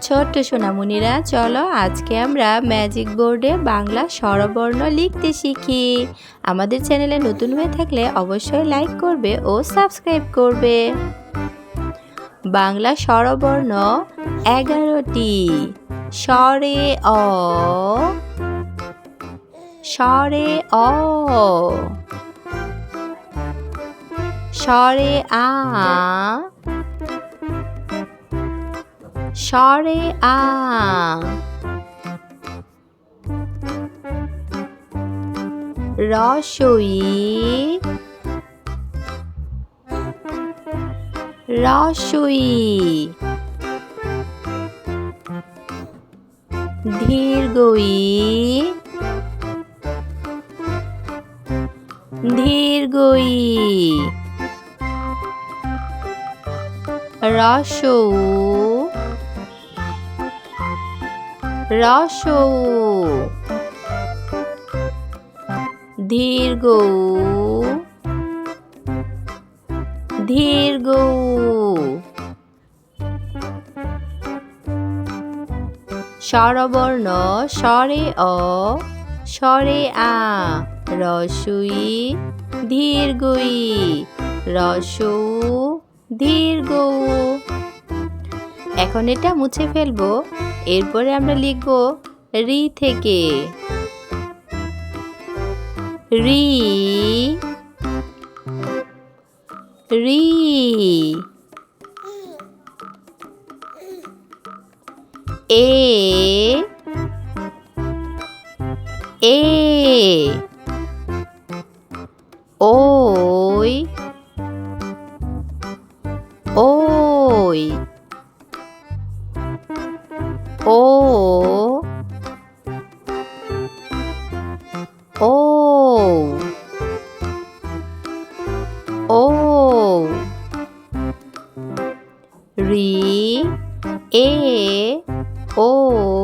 ছোট্ট সোনামণিরা, চলো আজকে আমরা ম্যাজিক বোর্ডে বাংলা স্বরবর্ণ লিখতে শিখি। আমাদের চ্যানেলে নতুন হয়ে থাকলে অবশ্যই লাইক করবে ও সাবস্ক্রাইব করবে। বাংলা স্বরবর্ণ 11টি। স্বরে অ, স্বরে অ, স্বরে আ, স্বরে আ, রসই, রসই, দীর্ঘই, দীর্ঘই, রসৌ, রসৌ, দীর্ঘ, দীর্ঘ, স্বরবর্ণ স্বরে অ, স্বরে আ, রসই, দীর্ঘই, রসৌ, দীর্ঘ। এখন এটা মুছে ফেলবো। এরপরে আমরা লিখব রি থেকে। রি, রি, এ, এ, ওই, ওই, ও, ও, ও, রি, এ, ও,